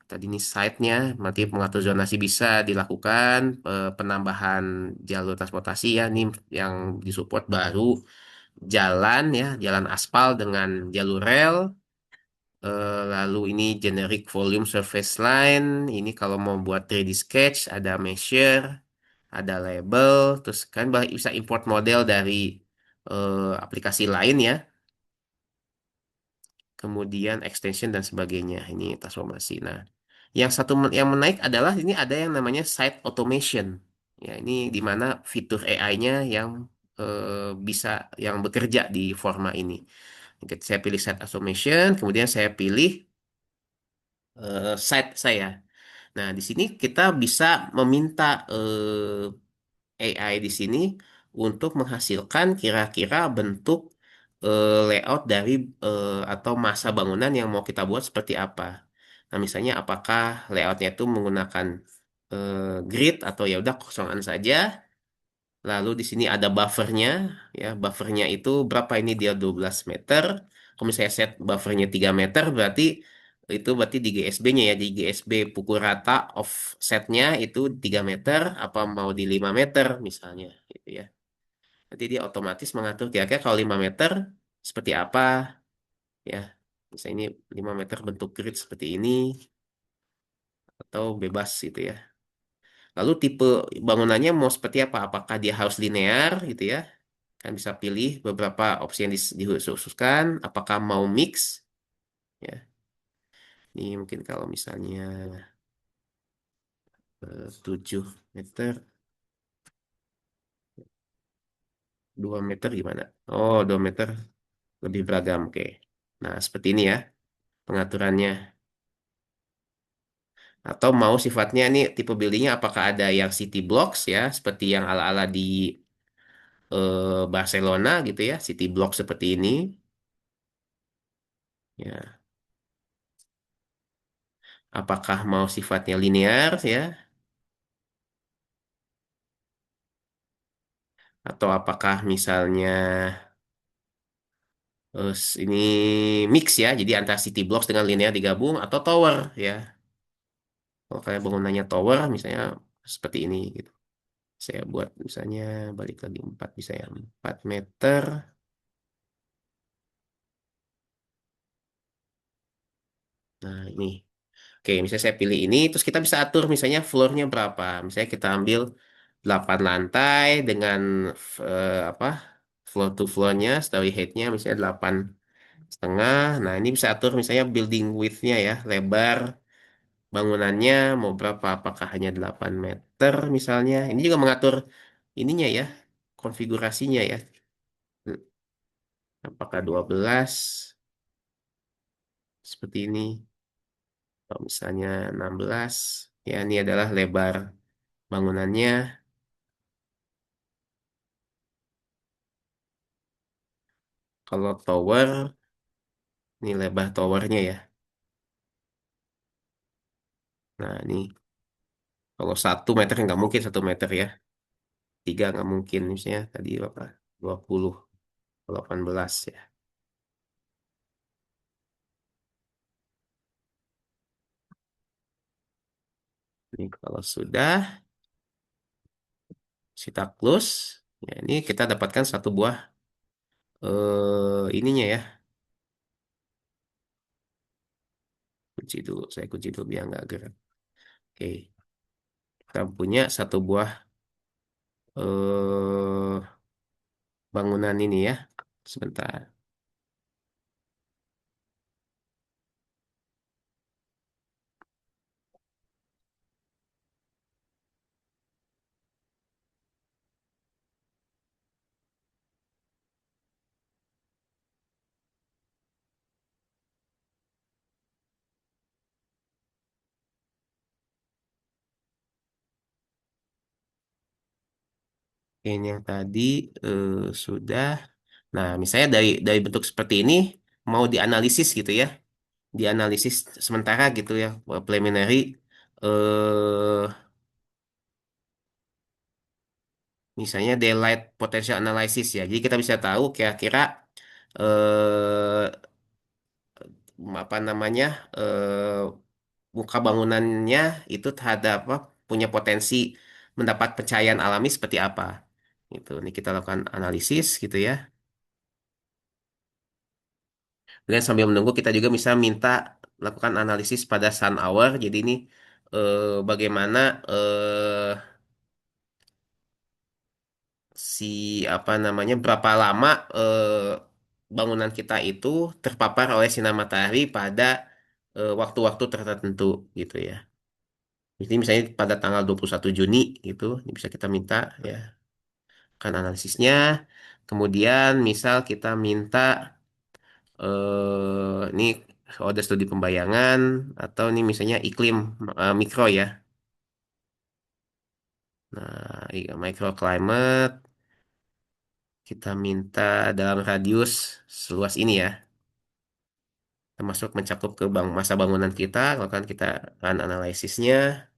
Tadi ini site-nya, nanti pengatur zonasi bisa dilakukan, penambahan jalur transportasi ya, ini yang disupport baru jalan ya, jalan aspal dengan jalur rel. Lalu ini generic volume surface line. Ini kalau mau buat 3D sketch ada measure, ada label, terus kan bisa import model dari aplikasi lain ya. Kemudian extension dan sebagainya. Ini transformasi. Nah, yang satu yang menaik adalah ini ada yang namanya site automation. Ya, ini di mana fitur AI-nya yang bisa yang bekerja di Forma ini. Saya pilih site automation, kemudian saya pilih site saya. Nah, di sini kita bisa meminta AI di sini untuk menghasilkan kira-kira bentuk layout dari atau masa bangunan yang mau kita buat seperti apa. Nah, misalnya apakah layoutnya itu menggunakan grid atau ya udah kosongan saja. Lalu di sini ada buffernya, ya buffernya itu berapa ini dia 12 meter. Kalau misalnya set buffernya 3 meter berarti itu berarti di GSB-nya ya, di GSB pukul rata offsetnya itu 3 meter apa mau di 5 meter misalnya gitu ya. Nanti dia otomatis mengatur kira-kira kalau 5 meter seperti apa ya. Misalnya ini 5 meter bentuk grid seperti ini atau bebas gitu ya. Lalu tipe bangunannya mau seperti apa? Apakah dia harus linear gitu ya? Kan bisa pilih beberapa opsi yang dikhususkan. Apakah mau mix? Ya, ini mungkin kalau misalnya 7 meter, 2 meter gimana? Oh, 2 meter lebih beragam. Oke. Nah, seperti ini ya pengaturannya. Atau mau sifatnya nih tipe buildingnya apakah ada yang city blocks ya, seperti yang ala-ala di Barcelona gitu ya, city block seperti ini. Ya, apakah mau sifatnya linear ya, atau apakah misalnya ini mix ya, jadi antara city blocks dengan linear digabung atau tower ya. Kalau kayak bangunannya tower misalnya seperti ini gitu. Saya buat misalnya balik lagi 4 bisa ya 4 meter. Nah ini. Oke, misalnya saya pilih ini, terus kita bisa atur misalnya floornya berapa. Misalnya kita ambil 8 lantai dengan apa floor to floornya, story height-nya misalnya 8,5. Nah ini bisa atur misalnya building width-nya ya, lebar bangunannya mau berapa, apakah hanya 8 meter misalnya. Ini juga mengatur ininya ya, konfigurasinya ya. Apakah 12 seperti ini, atau misalnya 16. Ya, ini adalah lebar bangunannya. Kalau tower, ini lebar towernya ya. Nah, ini kalau 1 meter nggak mungkin 1 meter ya. Tiga nggak mungkin, misalnya tadi berapa? 20, 18 ya. Ini kalau sudah kita close, ya ini kita dapatkan satu buah ininya ya. Kunci dulu, saya kunci dulu biar nggak gerak. Oke, kita punya satu buah eh bangunan ini ya. Sebentar. Ini yang tadi sudah. Nah, misalnya dari bentuk seperti ini mau dianalisis gitu ya, dianalisis sementara gitu ya, preliminary. eh Misalnya daylight potential analysis ya. Jadi kita bisa tahu kira-kira eh apa namanya muka bangunannya itu terhadap apa punya potensi mendapat pencahayaan alami seperti apa. Gitu. Ini kita lakukan analisis gitu ya. Dan sambil menunggu kita juga bisa minta lakukan analisis pada sun hour. Jadi ini bagaimana si apa namanya berapa lama bangunan kita itu terpapar oleh sinar matahari pada waktu-waktu tertentu gitu ya. Jadi misalnya pada tanggal 21 Juni gitu, ini bisa kita minta ya kan analisisnya. Kemudian misal kita minta ini ada studi pembayangan atau ini misalnya iklim mikro ya. Nah, microclimate kita minta dalam radius seluas ini ya, termasuk mencakup ke masa bangunan kita, kalau kan kita akan analisisnya.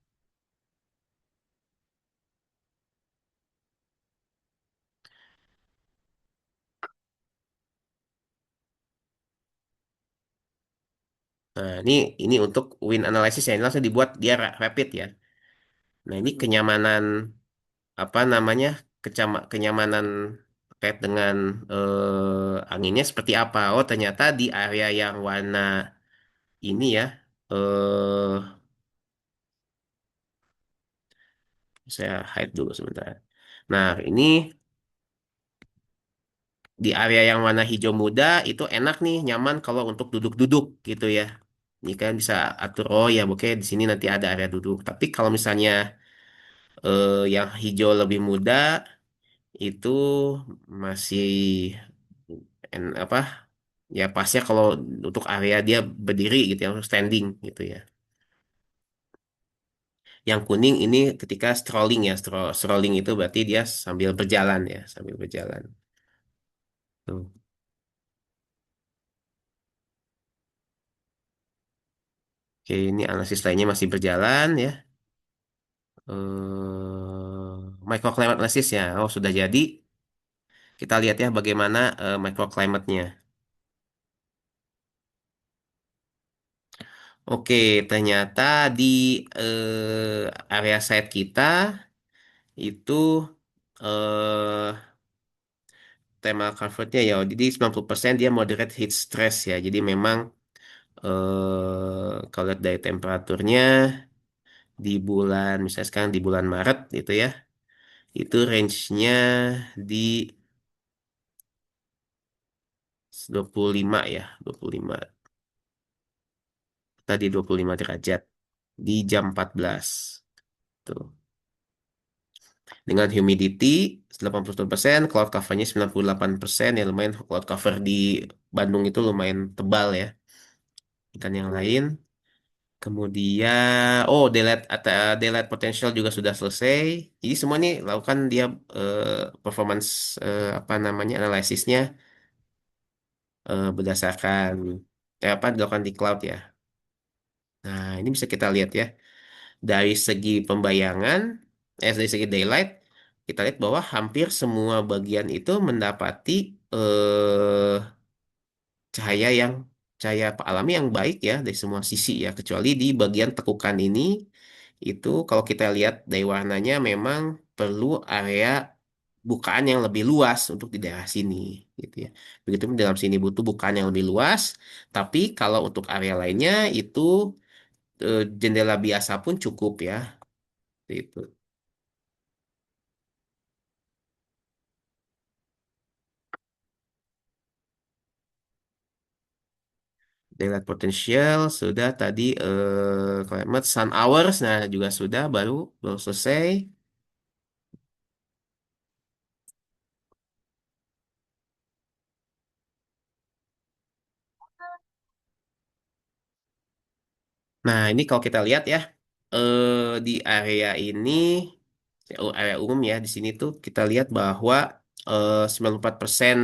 Nah, ini untuk wind analysis ya, ini langsung dibuat dia rapid ya. Nah, ini kenyamanan apa namanya kenyamanan terkait dengan anginnya seperti apa? Oh, ternyata di area yang warna ini ya, saya hide dulu sebentar. Nah, ini di area yang warna hijau muda itu enak nih, nyaman kalau untuk duduk-duduk gitu ya. Ini kan bisa atur, oh ya, oke di sini nanti ada area duduk. Tapi kalau misalnya yang hijau lebih muda itu masih apa ya pasnya kalau untuk area dia berdiri gitu ya, standing gitu ya. Yang kuning ini ketika strolling ya, strolling itu berarti dia sambil berjalan ya, sambil berjalan. Tuh. Oke, ini analisis lainnya masih berjalan ya. Microclimate analysis ya. Oh, sudah jadi. Kita lihat ya bagaimana microclimate-nya. Oke, ternyata di area site kita itu eh thermal comfortnya ya. Jadi 90% dia moderate heat stress ya. Jadi memang kalau lihat dari temperaturnya di bulan misalnya sekarang di bulan Maret itu ya, itu range-nya di 25 ya, 25. Tadi 25 derajat di jam 14. Tuh. Dengan humidity 80%, cloud covernya 98%, ya lumayan cloud cover di Bandung itu lumayan tebal ya. Dan yang lain, kemudian daylight potential juga sudah selesai. Jadi semua ini lakukan dia performance apa namanya analisisnya berdasarkan apa dilakukan di cloud ya. Nah, ini bisa kita lihat ya. Dari segi pembayangan, dari segi daylight, kita lihat bahwa hampir semua bagian itu mendapati cahaya yang cahaya alami yang baik ya dari semua sisi ya, kecuali di bagian tekukan ini itu kalau kita lihat dari warnanya memang perlu area bukaan yang lebih luas untuk di daerah sini gitu ya. Begitu di dalam sini butuh bukaan yang lebih luas, tapi kalau untuk area lainnya itu jendela biasa pun cukup ya. Itu. Daylight potential sudah tadi climate sun hours nah juga sudah baru baru selesai. Nah, ini kalau kita lihat ya di area ini area umum ya di sini tuh kita lihat bahwa 94%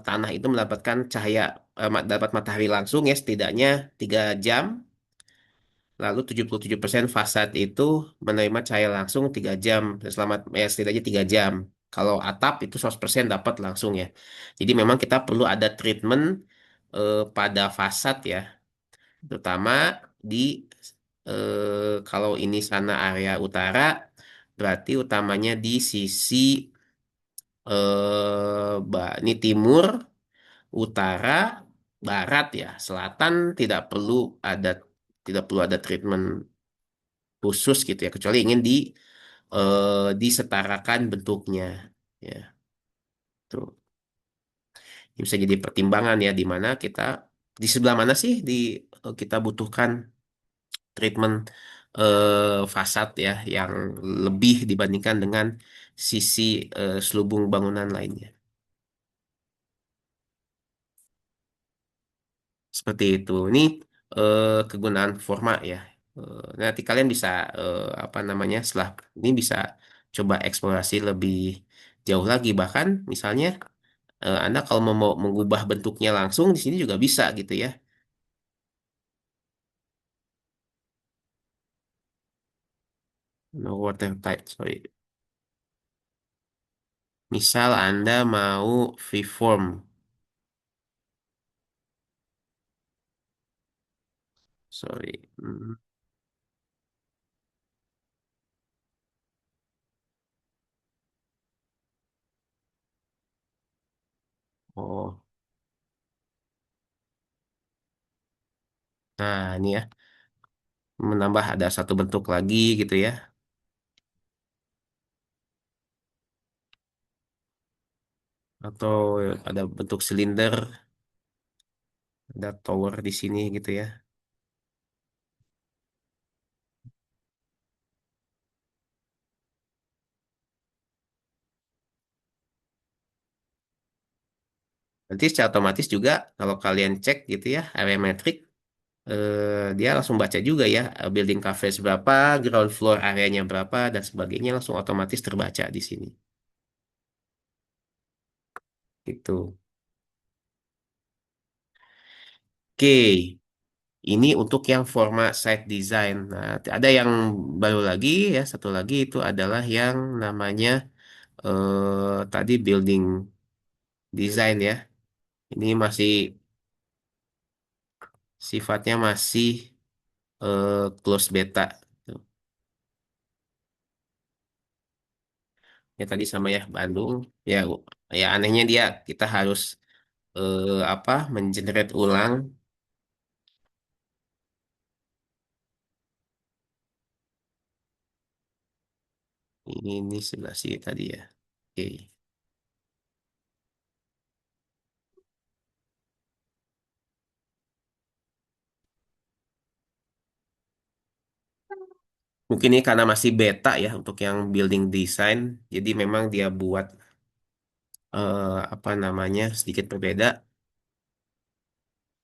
tanah itu mendapatkan cahaya dapat matahari langsung ya setidaknya 3 jam. Lalu 77% fasad itu menerima cahaya langsung 3 jam selama ya setidaknya 3 jam. Kalau atap itu 100% dapat langsung ya. Jadi memang kita perlu ada treatment pada fasad ya, terutama di kalau ini sana area utara, berarti utamanya di sisi ini timur, utara, barat ya, selatan ada tidak perlu ada treatment khusus gitu ya, kecuali ingin disetarakan bentuknya ya. Tuh. Ini bisa jadi pertimbangan ya di mana kita di sebelah mana sih kita butuhkan treatment fasad ya yang lebih dibandingkan dengan sisi selubung bangunan lainnya. Seperti itu. Ini kegunaan forma ya. Nanti kalian bisa apa namanya setelah ini bisa coba eksplorasi lebih jauh lagi. Bahkan misalnya Anda kalau mau mengubah bentuknya langsung di sini juga bisa gitu ya. No water tight, sorry. Misal Anda mau freeform, sorry. Oh, nah ini ya menambah ada satu bentuk lagi gitu ya. Atau ada bentuk silinder, ada tower di sini gitu ya. Nanti secara otomatis juga kalau kalian cek gitu ya, area metrik, dia langsung baca juga ya, building coverage berapa, ground floor areanya berapa, dan sebagainya langsung otomatis terbaca di sini. Gitu. Oke, ini untuk yang format site design. Nah, ada yang baru lagi ya, satu lagi itu adalah yang namanya tadi building design ya. Ini masih sifatnya masih close beta. Ya tadi sama ya Bandung. Ya, ya anehnya dia kita harus apa mengenerate ulang ini sebelah sini tadi ya. Oke. Mungkin ini karena masih beta ya untuk yang building design. Jadi memang dia buat apa namanya sedikit berbeda.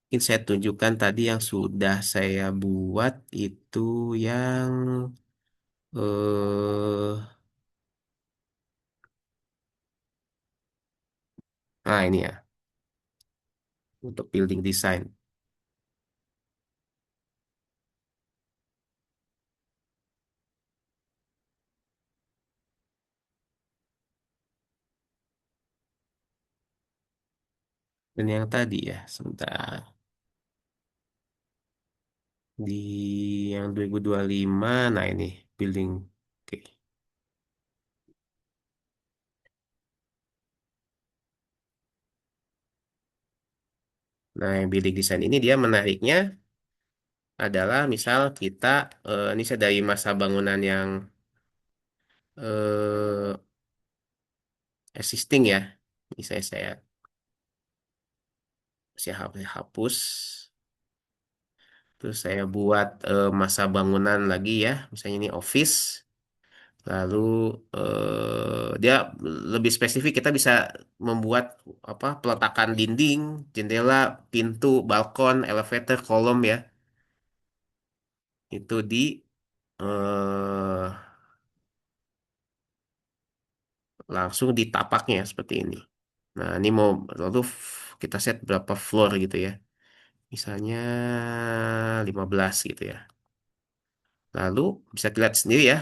Mungkin saya tunjukkan tadi yang sudah saya buat itu yang nah ini ya untuk building design. Dan yang tadi ya sebentar di yang 2025, nah ini building. Oke. Nah, yang building design ini dia menariknya adalah misal kita ini saya dari masa bangunan yang eh, existing ya. Misalnya saya hapus, terus saya buat masa bangunan lagi ya. Misalnya ini office. Lalu dia lebih spesifik kita bisa membuat apa peletakan dinding, jendela, pintu, balkon, elevator, kolom ya. Itu di langsung di tapaknya seperti ini. Nah, ini mau lalu kita set berapa floor gitu ya. Misalnya 15 gitu ya. Lalu bisa dilihat sendiri ya,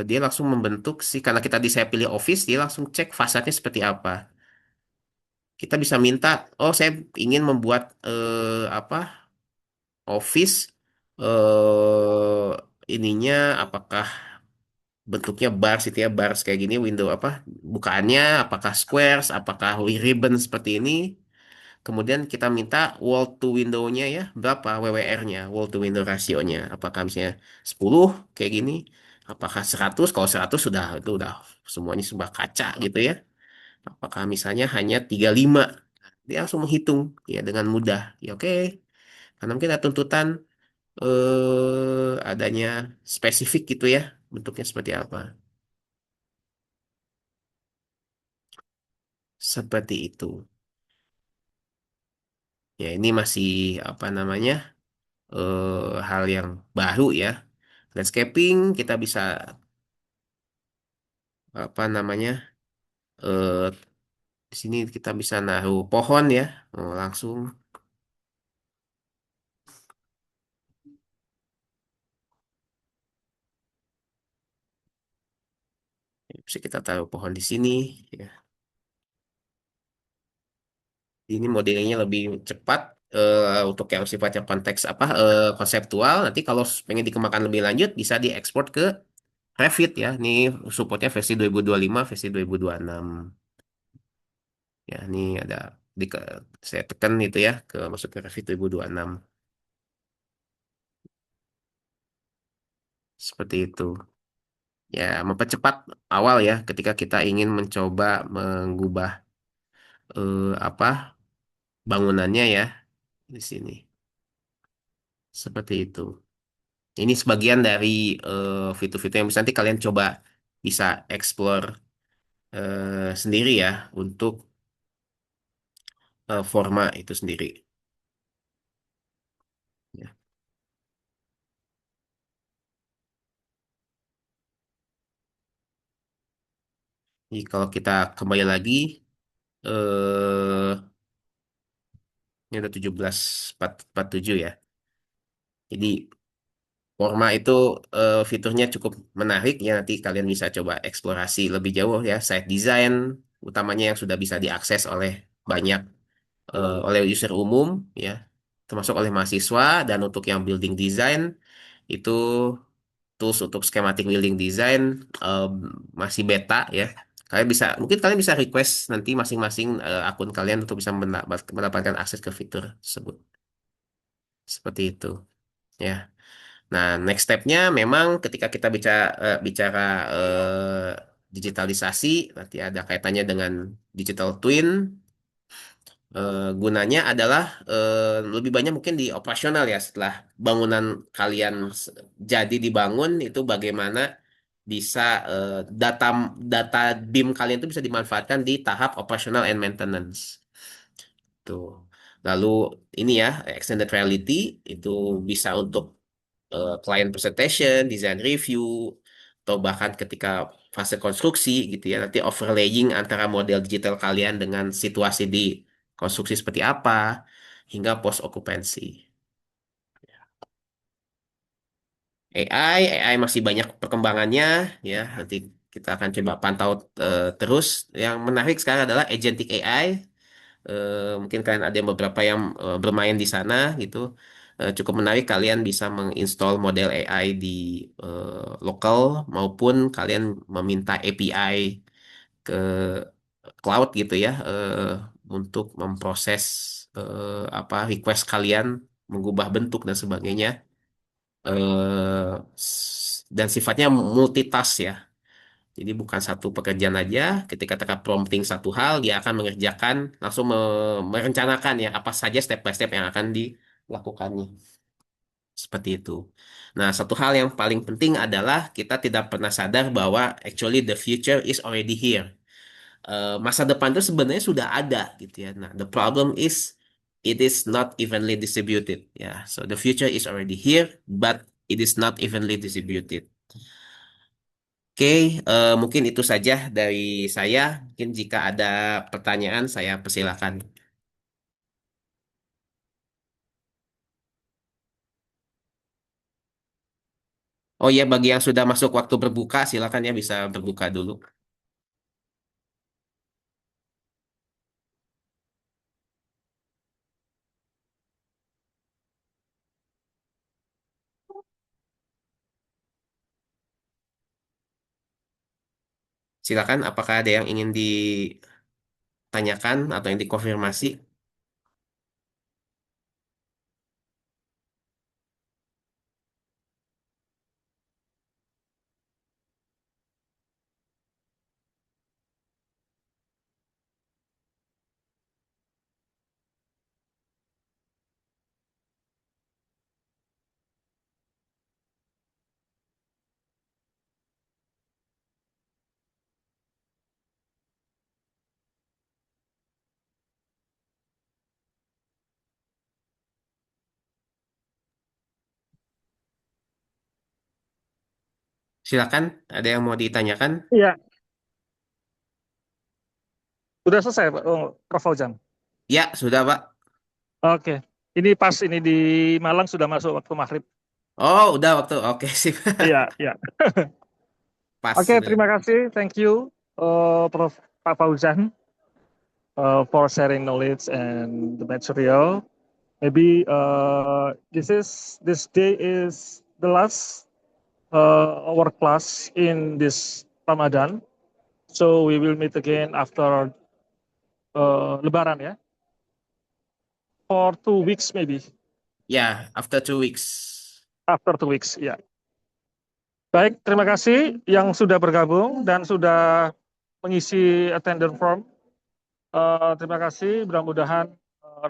dia langsung membentuk sih karena kita di saya pilih office, dia langsung cek fasadnya seperti apa. Kita bisa minta, oh saya ingin membuat apa office ininya apakah bentuknya bars itu ya bars kayak gini window apa bukaannya apakah squares apakah ribbon seperti ini. Kemudian kita minta wall to window-nya ya, berapa WWR-nya, wall to window rasionya. Apakah misalnya 10 kayak gini, apakah 100? Kalau 100 sudah itu udah semuanya sudah kaca gitu ya. Apakah misalnya hanya 35? Dia langsung menghitung ya dengan mudah. Ya oke, karena mungkin ada tuntutan adanya spesifik gitu ya, bentuknya seperti apa. Seperti itu. Ya ini masih apa namanya? Hal yang baru ya. Landscaping kita bisa apa namanya eh di sini kita bisa naruh pohon ya. Oh, langsung bisa kita taruh pohon di sini ya. Ini modelnya lebih cepat untuk yang sifatnya konteks apa konseptual. Nanti kalau pengen dikembangkan lebih lanjut bisa diekspor ke Revit ya. Ini supportnya versi 2025, versi 2026. Ya, ini ada di saya tekan itu ya ke masuk ke Revit 2026 seperti itu. Ya, mempercepat awal ya ketika kita ingin mencoba mengubah apa bangunannya ya di sini. Seperti itu. Ini sebagian dari fitur-fitur yang bisa nanti kalian coba bisa explore sendiri ya untuk forma itu sendiri. Ya. Jadi kalau kita kembali lagi eh ini udah 17.447 ya. Jadi forma itu fiturnya cukup menarik ya nanti kalian bisa coba eksplorasi lebih jauh ya site design utamanya yang sudah bisa diakses oleh banyak oleh user umum ya termasuk oleh mahasiswa dan untuk yang building design itu tools untuk schematic building design masih beta ya. Kalian bisa mungkin kalian bisa request nanti masing-masing akun kalian untuk bisa mendapatkan akses ke fitur tersebut. Seperti itu ya. Nah, next step-nya memang ketika kita bicara digitalisasi, nanti ada kaitannya dengan digital twin. Gunanya adalah lebih banyak mungkin di operasional ya setelah bangunan kalian jadi dibangun itu bagaimana bisa data data BIM kalian itu bisa dimanfaatkan di tahap operational and maintenance. Tuh. Lalu ini ya extended reality itu bisa untuk client presentation, design review, atau bahkan ketika fase konstruksi gitu ya, nanti overlaying antara model digital kalian dengan situasi di konstruksi seperti apa, hingga post occupancy. AI masih banyak perkembangannya ya, nanti kita akan coba pantau terus. Yang menarik sekarang adalah agentic AI. Mungkin kalian ada yang beberapa yang bermain di sana gitu. Cukup menarik kalian bisa menginstall model AI di lokal maupun kalian meminta API ke cloud gitu ya untuk memproses apa request kalian mengubah bentuk dan sebagainya dan sifatnya multitask ya. Jadi bukan satu pekerjaan aja, ketika kita prompting satu hal, dia akan mengerjakan, langsung merencanakan ya apa saja step by step yang akan dilakukannya. Seperti itu. Nah, satu hal yang paling penting adalah kita tidak pernah sadar bahwa actually the future is already here. Masa depan itu sebenarnya sudah ada gitu ya. Nah, the problem is it is not evenly distributed. Ya, so the future is already here, but it is not evenly distributed. Oke, mungkin itu saja dari saya. Mungkin jika ada pertanyaan, saya persilakan. Oh ya, bagi yang sudah masuk waktu berbuka, silakan ya bisa berbuka dulu. Silakan, apakah ada yang ingin ditanyakan atau yang dikonfirmasi? Silakan, ada yang mau ditanyakan? Iya, sudah selesai, Pak. Oh, Prof. Fauzan. Ya, sudah, Pak. Oke, ini pas ini di Malang sudah masuk waktu maghrib. Oh, udah waktu. Oke, sip. Iya, iya. Pas Oke, sudah. terima kasih. Thank you, Prof. Pak Fauzan, for sharing knowledge and the material. Maybe this day is the last our class in this Ramadan. So we will meet again after Lebaran ya, for 2 weeks maybe. Ya, after 2 weeks. After 2 weeks, ya. Baik, terima kasih yang sudah bergabung dan sudah mengisi attendance form. Terima kasih, mudah-mudahan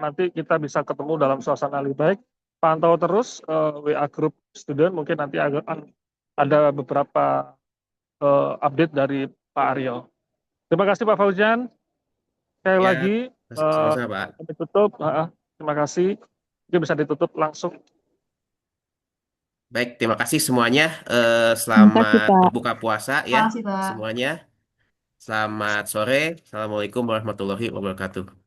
nanti kita bisa ketemu dalam suasana lebih baik. Pantau terus WA Group Student, mungkin nanti ada beberapa update dari Pak Aryo. Terima kasih Pak Fauzan. Sekali Ya, lagi, sama-sama, Pak. ditutup. Terima kasih. Mungkin bisa ditutup langsung. Baik, terima kasih semuanya. Terima kasih, Selamat Pak. berbuka puasa ya Makasih, Pak. semuanya. Selamat sore. Assalamualaikum warahmatullahi wabarakatuh.